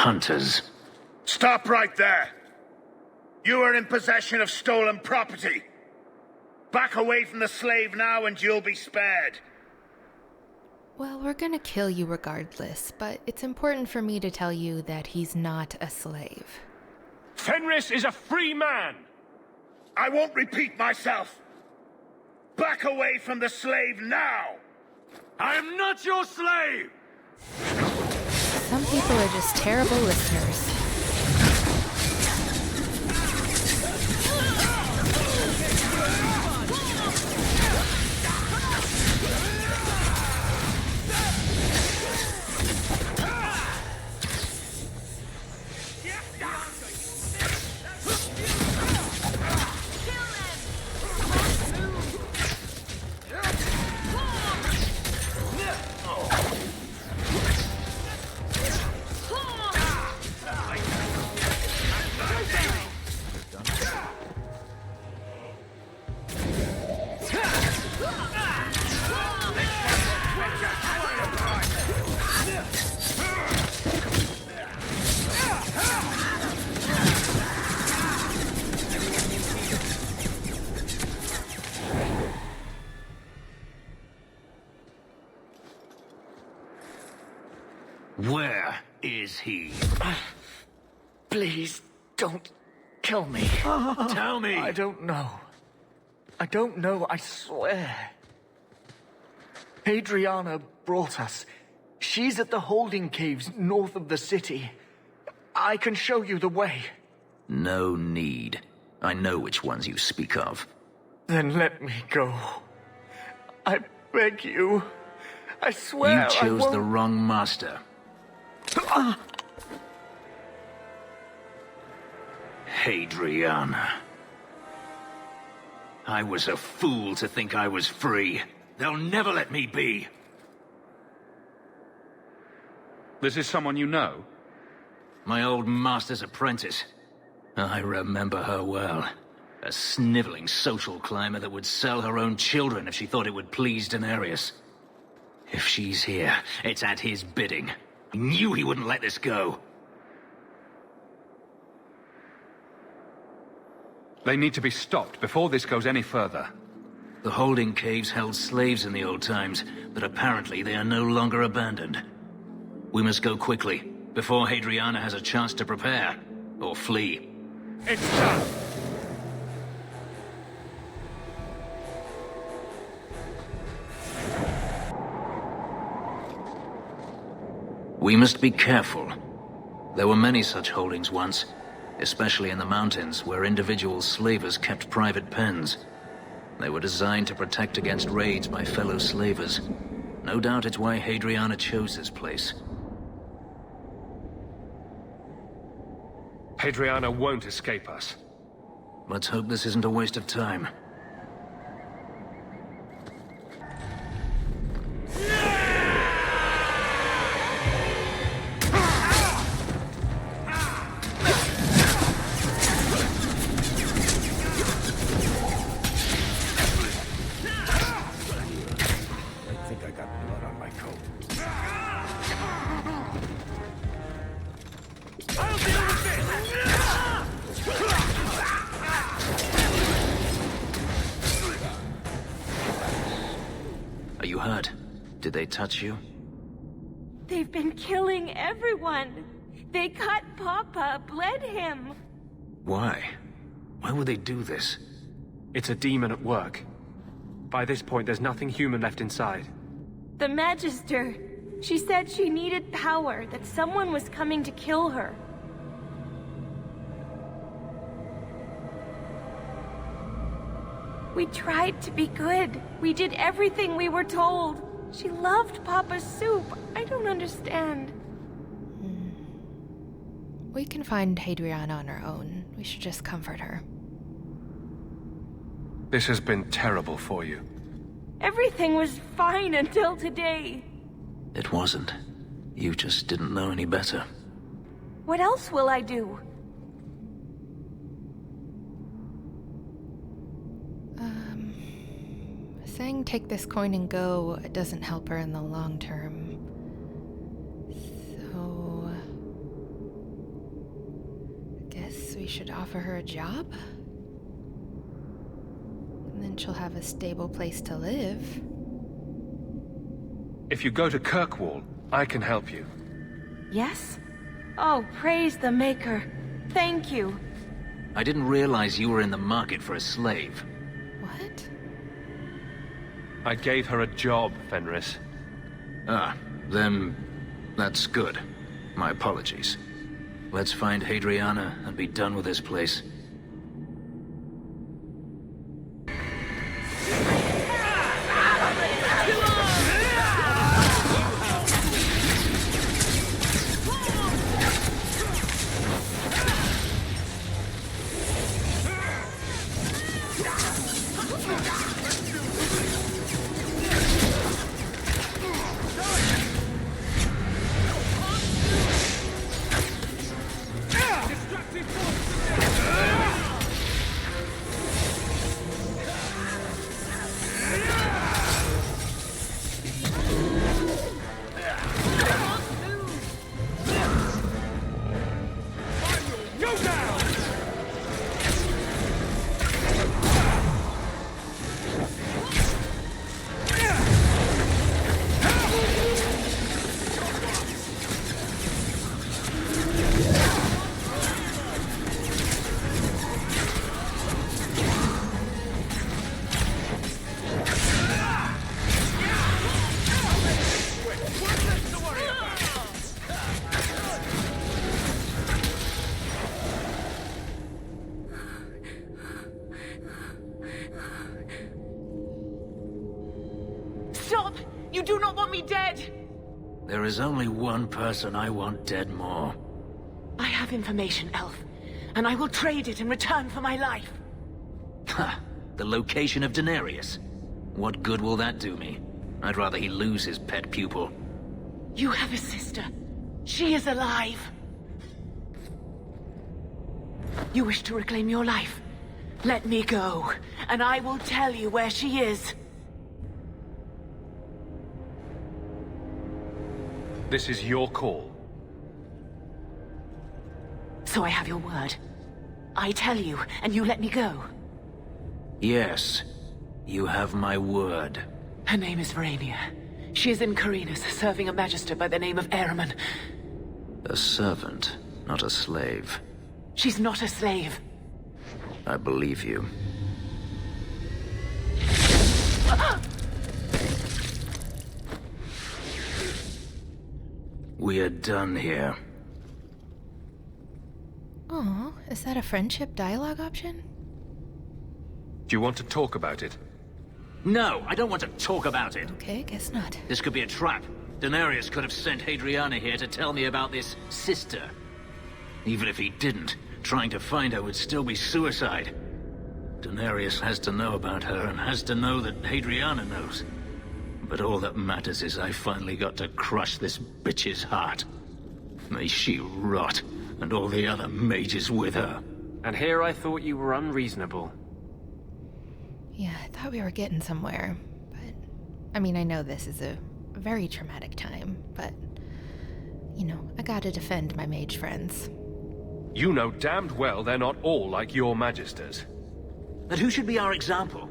hunters. Stop right there! You are in possession of stolen property. Back away from the slave now and you'll be spared. Well, we're gonna kill you regardless, but it's important for me to tell you that he's not a slave. Fenris is a free man! I won't repeat myself. Back away from the slave now! I am not your slave! Some people are just terrible listeners. Where is he? Please, don't kill me. Tell me! I don't know. I don't know, I swear. Adriana brought us. She's at the holding caves north of the city. I can show you the way. No need. I know which ones you speak of. Then let me go. I beg you. I swear You chose I the wrong master. Adriana. I was a fool to think I was free. They'll never let me be. This is someone you know? My old master's apprentice. I remember her well. A sniveling social climber that would sell her own children if she thought it would please Danarius. If she's here, it's at his bidding. He knew he wouldn't let this go. They need to be stopped before this goes any further. The holding caves held slaves in the old times, but apparently they are no longer abandoned. We must go quickly, before Hadriana has a chance to prepare, or flee. It's done! We must be careful. There were many such holdings once, especially in the mountains, where individual slavers kept private pens. They were designed to protect against raids by fellow slavers. No doubt it's why Hadriana chose this place. Hadriana won't escape us. Let's hope this isn't a waste of time. Are you hurt? Did they touch you? They've been killing everyone. They cut Papa, bled him. Why? Why would they do this? It's a demon at work. By this point, there's nothing human left inside. The Magister. She said she needed power, that someone was coming to kill her. We tried to be good. We did everything we were told. She loved Papa's soup. I don't understand. We can find Hadriana on our own. We should just comfort her. This has been terrible for you. Everything was fine until today. It wasn't. You just didn't know any better. What else will I do? Saying take this coin and go doesn't help her in the long term. So... we should offer her a job? And then she'll have a stable place to live. If you go to Kirkwall, I can help you. Yes? Oh, praise the Maker. Thank you. I didn't realize you were in the market for a slave. What? I gave her a job, Fenris. Ah, then that's good. My apologies. Let's find Hadriana and be done with this place. Stop! You do not want me dead! There is only one person I want dead more. I have information, Elf, and I will trade it in return for my life. Ha! The location of Danarius. What good will that do me? I'd rather he lose his pet pupil. You have a sister. She is alive. You wish to reclaim your life? Let me go, and I will tell you where she is. This is your call. So I have your word. I tell you, and you let me go. Yes, you have my word. Her name is Verania. She is in Carinus, serving a magister by the name of Ahriman. A servant, not a slave. She's not a slave. I believe you. We are done here. Oh, is that a friendship dialogue option? Do you want to talk about it? No, I don't want to talk about it. Okay, guess not. This could be a trap. Danarius could have sent Hadriana here to tell me about this sister. Even if he didn't, trying to find her would still be suicide. Danarius has to know about her and has to know that Hadriana knows. But all that matters is I finally got to crush this bitch's heart. May she rot, and all the other mages with her. And here I thought you were unreasonable. Yeah, I thought we were getting somewhere. But, I mean, I know this is a very traumatic time, but, you know, I gotta defend my mage friends. You know damned well they're not all like your magisters. But who should be our example?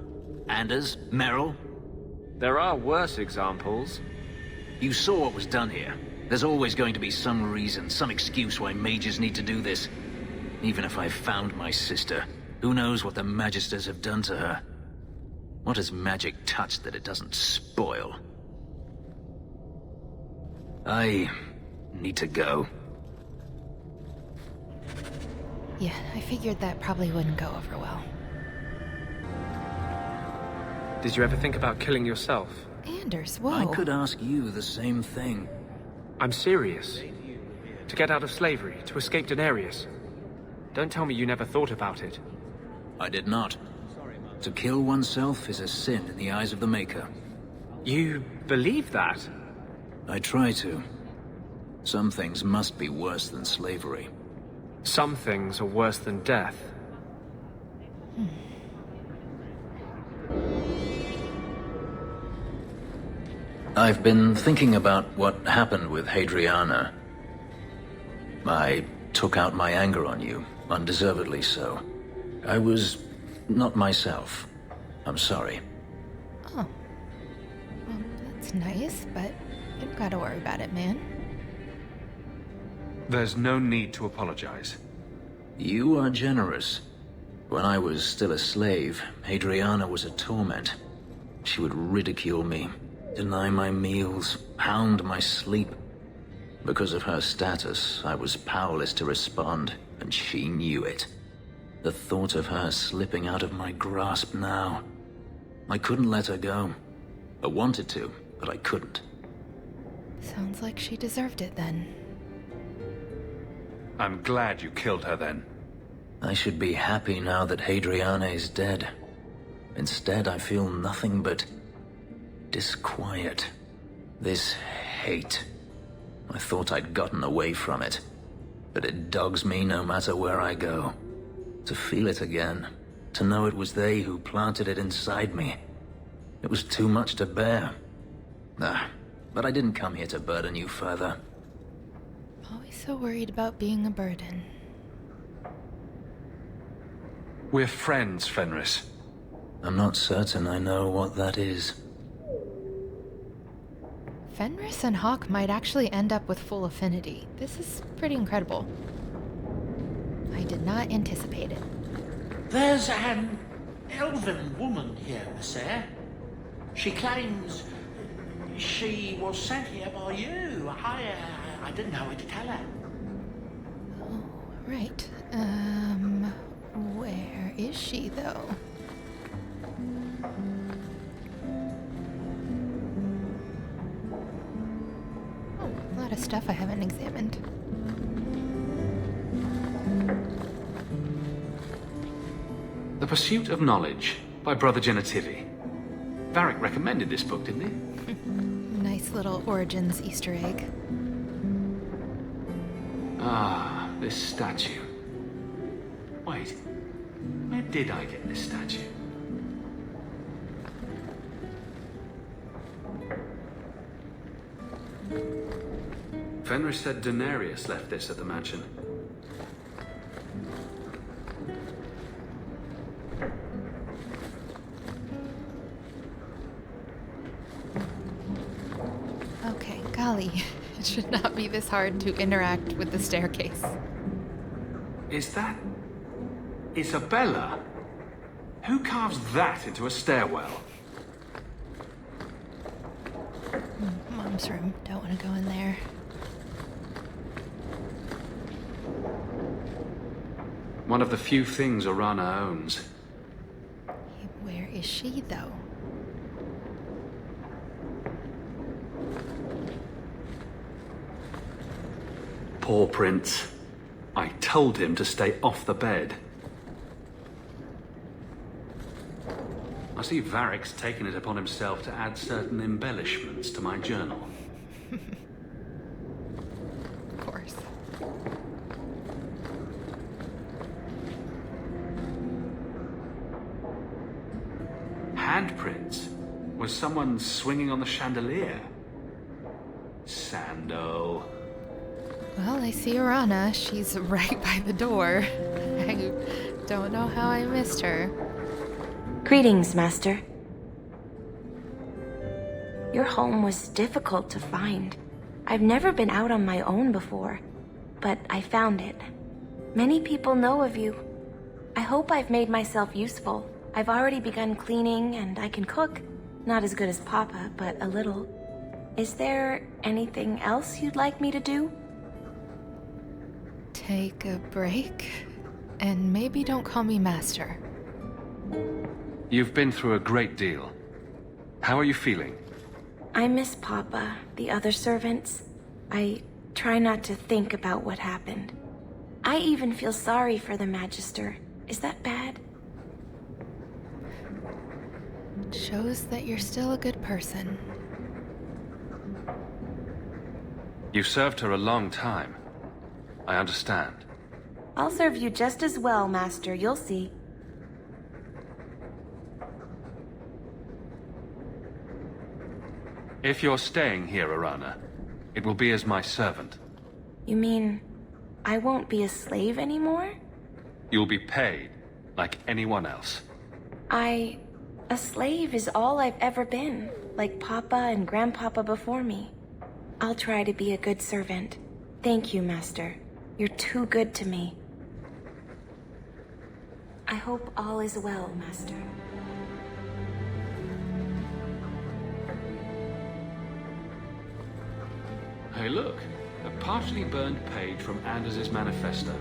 Anders? Merrill? There are worse examples. You saw what was done here. There's always going to be some reason, some excuse why mages need to do this. Even if I found my sister, who knows what the magisters have done to her? What has magic touched that it doesn't spoil? I need to go. Yeah, I figured that probably wouldn't go over well. Did you ever think about killing yourself? Anders, whoa. I could ask you the same thing. I'm serious. To get out of slavery, to escape Danarius. Don't tell me you never thought about it. I did not. To kill oneself is a sin in the eyes of the Maker. You believe that? I try to. Some things must be worse than slavery. Some things are worse than death. I've been thinking about what happened with Hadriana. I took out my anger on you Undeservedly so. I was not myself. I'm sorry. Oh. Well, that's nice, but you don't gotta worry about it, man. There's no need to apologize. You are generous. When I was still a slave, Adriana was a torment. She would ridicule me, deny my meals, hound my sleep. Because of her status, I was powerless to respond, and she knew it. The thought of her slipping out of my grasp now. I couldn't let her go. I wanted to, but I couldn't. Sounds like she deserved it then. I'm glad you killed her then. I should be happy now that Hadriana is dead. Instead, I feel nothing but disquiet. This hate. I thought I'd gotten away from it, but it dogs me no matter where I go. To feel it again, to know it was they who planted it inside me. It was too much to bear. But I didn't come here to burden you further. Always so worried about being a burden. We're friends, Fenris. I'm not certain I know what that is. Fenris and Hawk might actually end up with full affinity. This is pretty incredible. I did not anticipate it. There's an elven woman here, sir. She claims she was sent here by you. I didn't know what to tell her. Oh, right. Where is she, though? Oh, a lot of stuff I haven't examined. The Pursuit of Knowledge by Brother Genitivi. Varric recommended this book, didn't he? Nice little Origins Easter egg. Ah, this statue. Wait, where did I get this statue? Fenris said Danarius left this at the mansion. Okay, golly. It should not be this hard to interact with the staircase. Is that Isabella? Who carves that into a stairwell? Mom's room. Don't want to go in there. One of the few things Orana owns. Where is she, though? Poor Prince. I told him to stay off the bed. I see Varric's taken it upon himself to add certain embellishments to my journal. Of course. Handprints? Was someone swinging on the chandelier? Sando. Well, I see Orana. She's right by the door. I don't know how I missed her. Greetings, Master. Your home was difficult to find. I've never been out on my own before, but I found it. Many people know of you. I hope I've made myself useful. I've already begun cleaning and I can cook. Not as good as Papa, but a little. Is there anything else you'd like me to do? Take a break, and maybe don't call me Master. You've been through a great deal. How are you feeling? I miss Papa, the other servants. I try not to think about what happened. I even feel sorry for the Magister. Is that bad? Shows that you're still a good person. You've served her a long time. I understand. I'll serve you just as well, Master. You'll see. If you're staying here, Orana, it will be as my servant. You mean I won't be a slave anymore? You'll be paid, like anyone else. A slave is all I've ever been, like Papa and Grandpapa before me. I'll try to be a good servant. Thank you, Master. You're too good to me. I hope all is well, Master. Hey, look. A partially burned page from Anders' manifesto.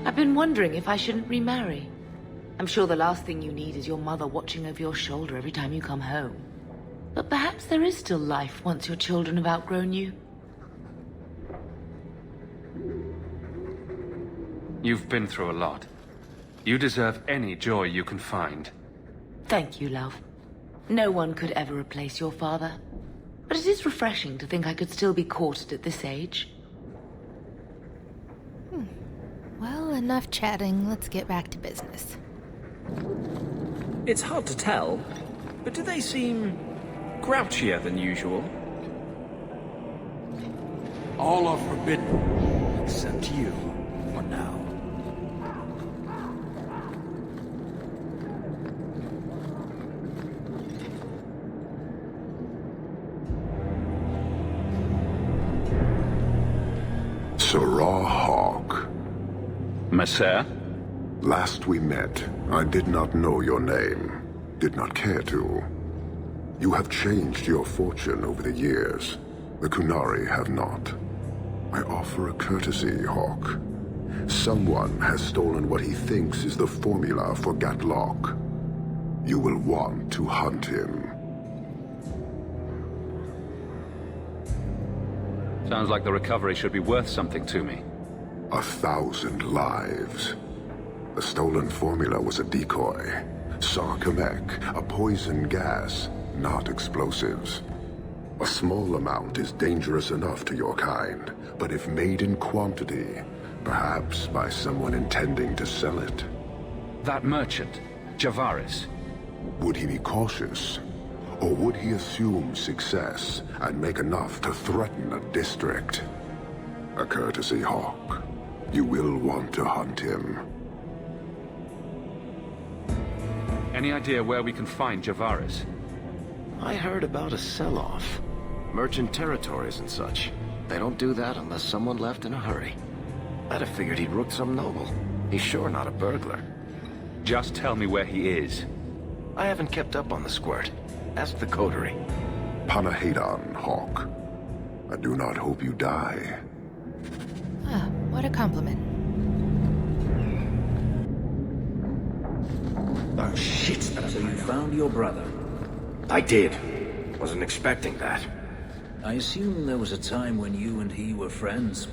I've been wondering if I shouldn't remarry. I'm sure the last thing you need is your mother watching over your shoulder every time you come home. But perhaps there is still life once your children have outgrown you. You've been through a lot. You deserve any joy you can find. Thank you, love. No one could ever replace your father. But it is refreshing to think I could still be courted at this age. Well, enough chatting. Let's get back to business. It's hard to tell, but do they seem grouchier than usual? All are forbidden, except you, for now. Sirrah Hawk. Messer? Last we met, I did not know your name. Did not care to. You have changed your fortune over the years. The Qunari have not. I offer a courtesy, Hawk. Someone has stolen what he thinks is the formula for Gatlock. You will want to hunt him. Sounds like the recovery should be worth something to me. 1,000 lives. The stolen formula was a decoy. Sarkamek, a poison gas, not explosives. A small amount is dangerous enough to your kind, but if made in quantity, perhaps by someone intending to sell it. That merchant, Javaris. Would he be cautious? Or would he assume success and make enough to threaten a district? A courtesy, Hawk. You will want to hunt him. Any idea where we can find Javaris? I heard about a sell-off. Merchant territories and such. They don't do that unless someone left in a hurry. I'd have figured he'd rooked some noble. He's sure not a burglar. Just tell me where he is. I haven't kept up on the squirt. Ask the coterie. Panahedon, Hawk. I do not hope you die. Ah, what a compliment. Oh, shit. So you found your brother? I did. Wasn't expecting that. I assume there was a time when you and he were friends?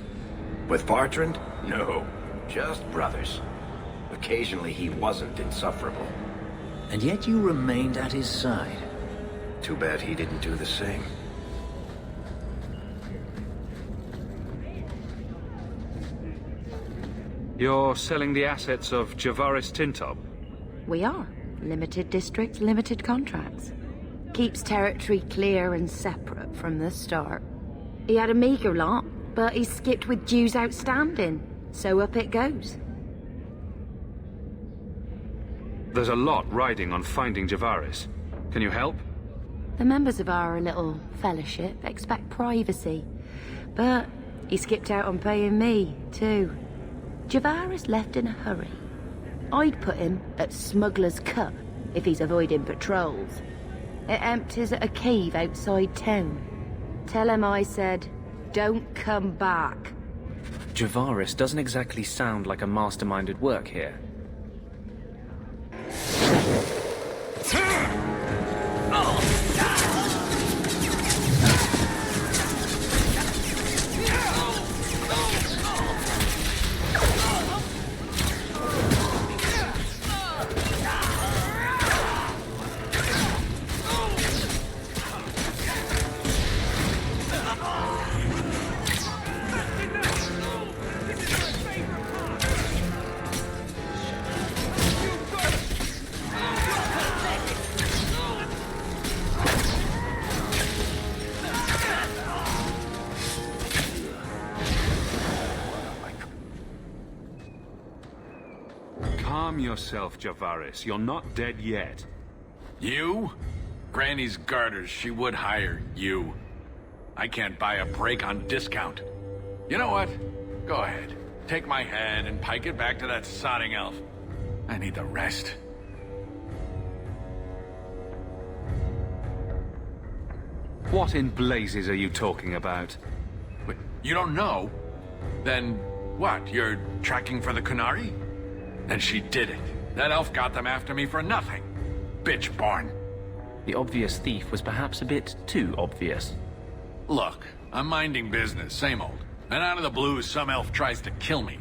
With Bartrand? No. Just brothers. Occasionally he wasn't insufferable. And yet you remained at his side. Too bad he didn't do the same. You're selling the assets of Javaris Tintob? We are. Limited districts, limited contracts. Keeps territory clear and separate from the start. He had a meager lot, but he skipped with dues outstanding, so up it goes. There's a lot riding on finding Javaris. Can you help? The members of our little fellowship expect privacy, but he skipped out on paying me, too. Javaris left in a hurry. I'd put him at Smuggler's Cut if he's avoiding patrols. It empties at a cave outside town. Tell him I said, don't come back. Javaris doesn't exactly sound like a mastermind at work here. Calm yourself, Javaris. You're not dead yet. You? Granny's garters, she would hire you. I can't buy a break on discount. You know what? Go ahead. Take my head and pike it back to that sodding elf. I need the rest. What in blazes are you talking about? Wait, you don't know? Then what? You're tracking for the Qunari? Then she did it. That elf got them after me for nothing. Bitch born. The obvious thief was perhaps a bit too obvious. Look, I'm minding business, same old. And out of the blue, some elf tries to kill me.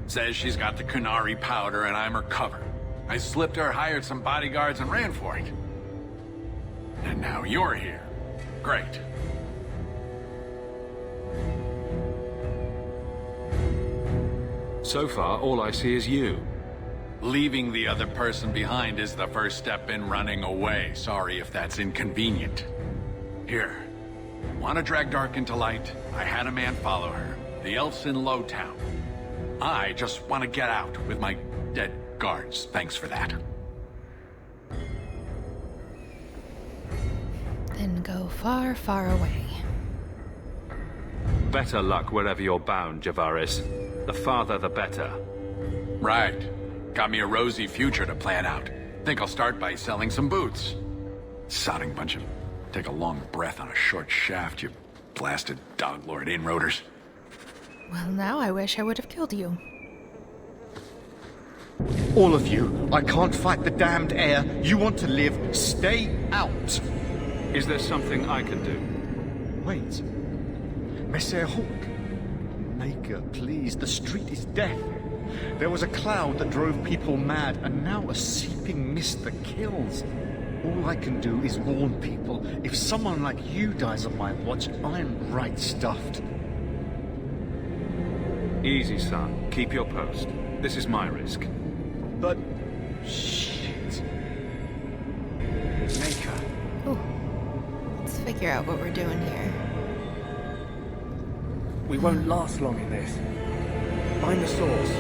Says she's got the Qunari powder and I'm her cover. I slipped her, hired some bodyguards, and ran for it. And now you're here. Great. So far, all I see is you. Leaving the other person behind is the first step in running away. Sorry if that's inconvenient. Here. Want to drag Dark into light? I had a man follow her. The elf's in Lowtown. I just want to get out with my dead guards. Thanks for that. Then go far, far away. Better luck wherever you're bound, Javaris. The farther, the better. Right. Got me a rosy future to plan out. Think I'll start by selling some boots. Sodding bunch of... Take a long breath on a short shaft, you blasted dog-lord inroaders. Well, now I wish I would have killed you. All of you, I can't fight the damned air. You want to live, stay out. Is there something I can do? Wait. Messer Hawk. Maker, please, the street is death. There was a cloud that drove people mad, and now a seeping mist that kills. All I can do is warn people. If someone like you dies on my watch, I'm right stuffed. Easy, son. Keep your post. This is my risk. But... shit. Maker. Ooh. Let's figure out what we're doing here. We won't last long in this. Find the source.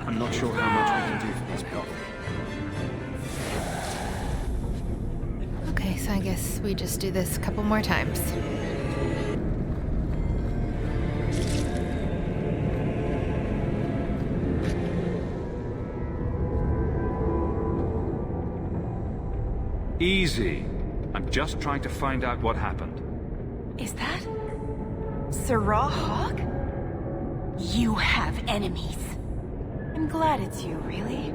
I'm not sure how much we can do for these people. Okay, so I guess we just do this a couple more times. Easy. I'm just trying to find out what happened. Is that... Sirrah Hawk? You have enemies. I'm glad it's you, really.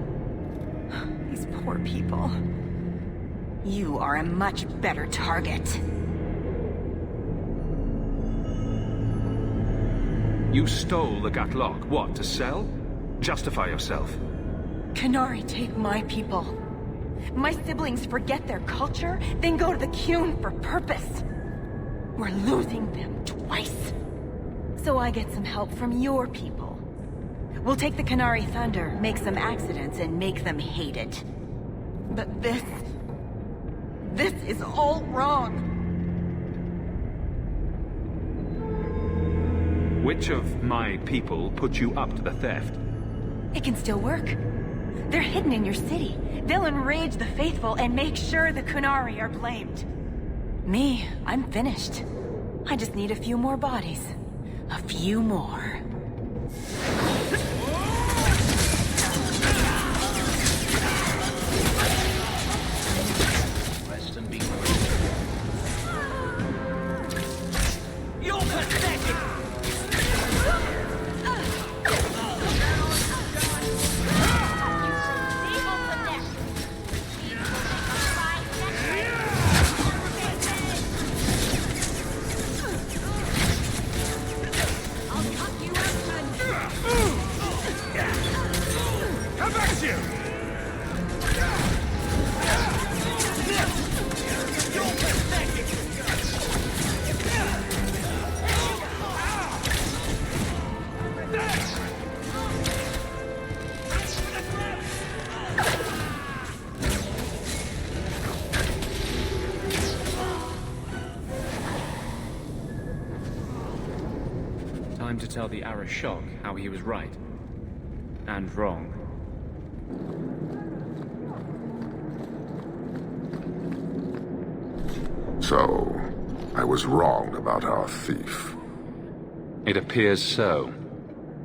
These poor people. You are a much better target. You stole the Gatlock. What, to sell? Justify yourself. Qunari take my people. My siblings forget their culture, then go to the Qun for purpose. We're losing them twice. So I get some help from your people. We'll take the Qunari thunder, make some accidents, and make them hate it. But this is all wrong. Which of my people put you up to the theft? It can still work. They're hidden in your city. They'll enrage the faithful and make sure the Qunari are blamed. Me, I'm finished. I just need a few more bodies. A few more. tell the Arishok how he was right. And wrong. So, I was wrong about our thief. It appears so.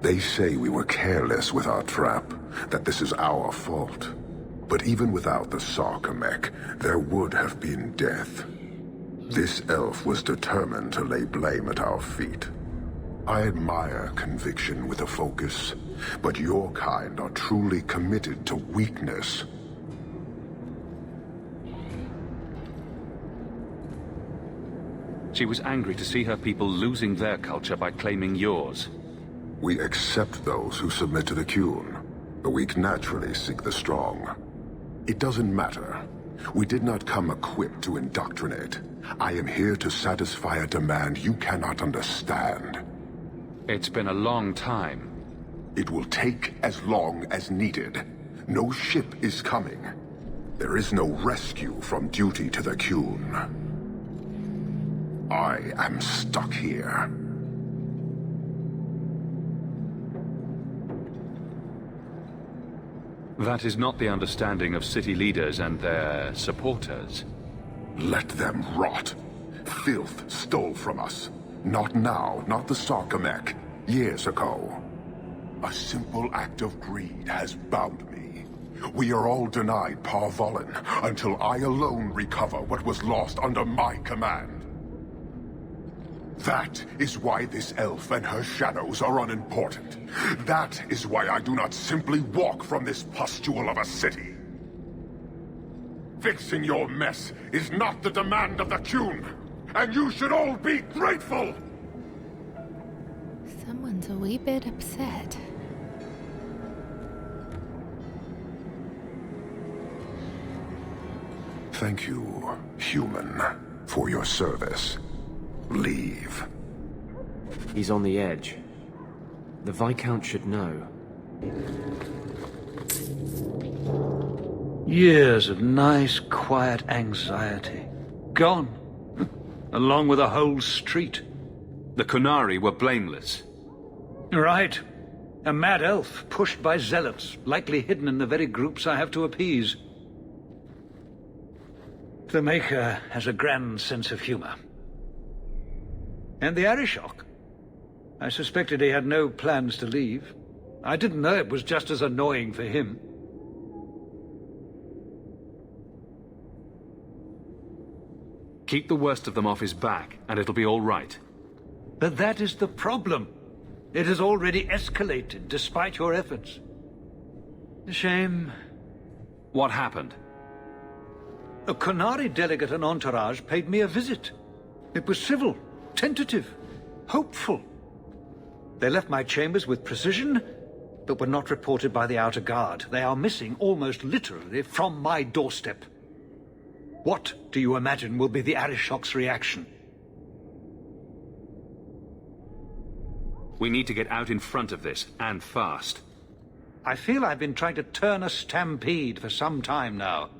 They say we were careless with our trap, that this is our fault. But even without the Sarkamek, there would have been death. This elf was determined to lay blame at our feet. I admire conviction with a focus, but your kind are truly committed to weakness. She was angry to see her people losing their culture by claiming yours. We accept those who submit to the Qun. The weak naturally seek the strong. It doesn't matter. We did not come equipped to indoctrinate. I am here to satisfy a demand you cannot understand. It's been a long time. It will take as long as needed. No ship is coming. There is no rescue from duty to the Qun. I am stuck here. That is not the understanding of city leaders and their supporters. Let them rot. Filth stole from us. Not now, not the Sarkamek. Years ago. A simple act of greed has bound me. We are all denied Parvolin until I alone recover what was lost under my command. That is why this elf and her shadows are unimportant. That is why I do not simply walk from this pustule of a city. Fixing your mess is not the demand of the Qun, and you should all be grateful! Someone's a wee bit upset. Thank you, human, for your service. Leave. He's on the edge. The Viscount should know. Years of nice, quiet anxiety. Gone. Along with a whole street. The Qunari were blameless. Right. A mad elf, pushed by zealots, likely hidden in the very groups I have to appease. The Maker has a grand sense of humor. And the Arishok? I suspected he had no plans to leave. I didn't know it was just as annoying for him. Keep the worst of them off his back, and it'll be all right. But that is the problem. It has already escalated, despite your efforts. A shame. What happened? A Qunari delegate and entourage paid me a visit. It was civil, tentative, hopeful. They left my chambers with precision, but were not reported by the outer guard. They are missing almost literally from my doorstep. What do you imagine will be the Arishok's reaction? We need to get out in front of this, and fast. I feel I've been trying to turn a stampede for some time now.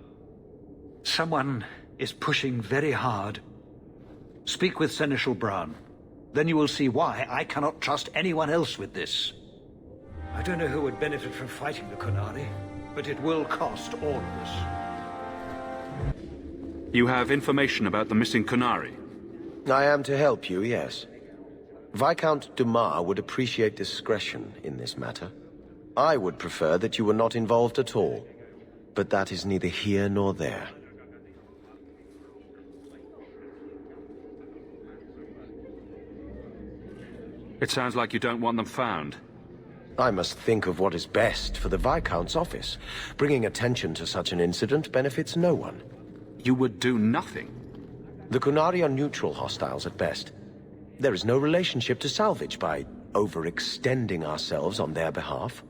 Someone is pushing very hard. Speak with Seneschal Brown. Then you will see why I cannot trust anyone else with this. I don't know who would benefit from fighting the Qunari, but it will cost all of us. You have information about the missing Qunari? I am to help you, yes. Viscount Dumas would appreciate discretion in this matter. I would prefer that you were not involved at all, but that is neither here nor there. It sounds like you don't want them found. I must think of what is best for the Viscount's office. Bringing attention to such an incident benefits no one. You would do nothing? The Qunari are neutral hostiles at best. There is no relationship to salvage by overextending ourselves on their behalf.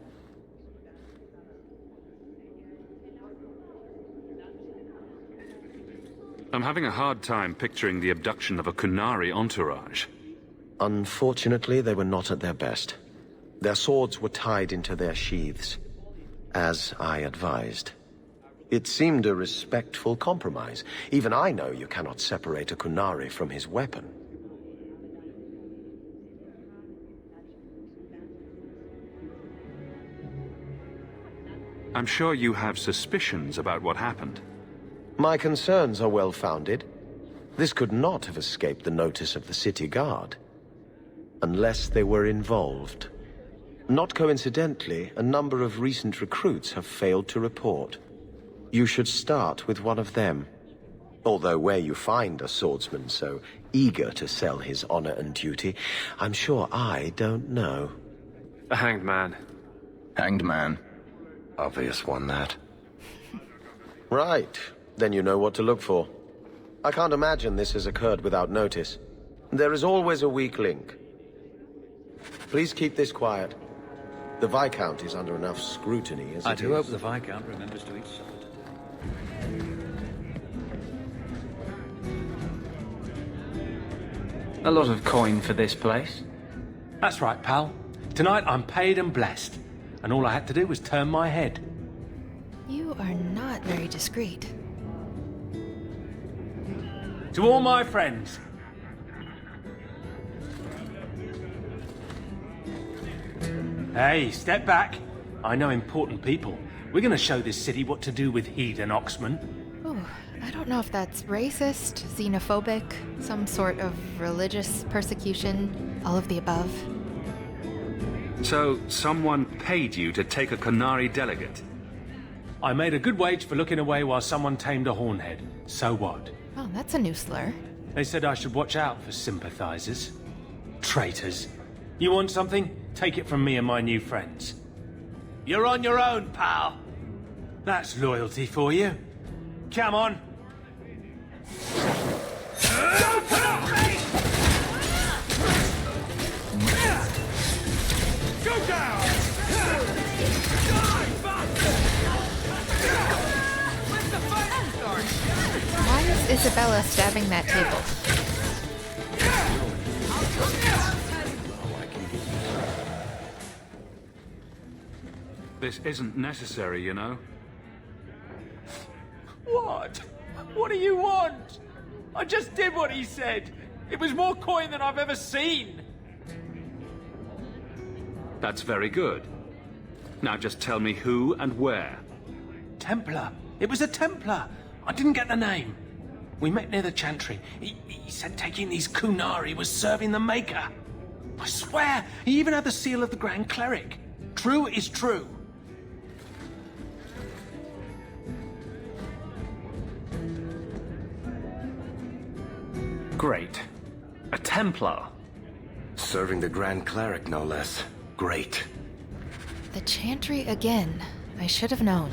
I'm having a hard time picturing the abduction of a Qunari entourage. Unfortunately, they were not at their best. Their swords were tied into their sheaths, as I advised. It seemed a respectful compromise. Even I know you cannot separate a Qunari from his weapon. I'm sure you have suspicions about what happened. My concerns are well-founded. This could not have escaped the notice of the city guard. Unless they were involved. Not coincidentally, a number of recent recruits have failed to report. You should start with one of them. Although where you find a swordsman so eager to sell his honor and duty, I'm sure I don't know. A hanged man. Hanged man. Obvious one, that. Right. Then you know what to look for. I can't imagine this has occurred without notice. There is always a weak link. Please keep this quiet. The Viscount is under enough scrutiny as it is. I do hope the Viscount remembers to eat supper today. A lot of coin for this place. That's right, pal. Tonight I'm paid and blessed. And all I had to do was turn my head. You are not very discreet. To all my friends. Hey, step back. I know important people. We're gonna show this city what to do with heathen oxmen. Oh, I don't know if that's racist, xenophobic, some sort of religious persecution, all of the above. So, someone paid you to take a Qunari delegate? I made a good wage for looking away while someone tamed a hornhead. So what? Oh, that's a new slur. They said I should watch out for sympathizers. Traitors. You want something? Take it from me and my new friends. You're on your own, pal. That's loyalty for you. Come on. Go down! Why is Isabella stabbing that table? This isn't necessary, you know. What? What do you want? I just did what he said. It was more coin than I've ever seen. That's very good. Now just tell me who and where. Templar. It was a Templar. I didn't get the name. We met near the Chantry. He said taking these Qunari was serving the Maker. I swear, he even had the seal of the Grand Cleric. True is true. Great. A Templar. Serving the Grand Cleric, no less. Great. The Chantry again. I should have known.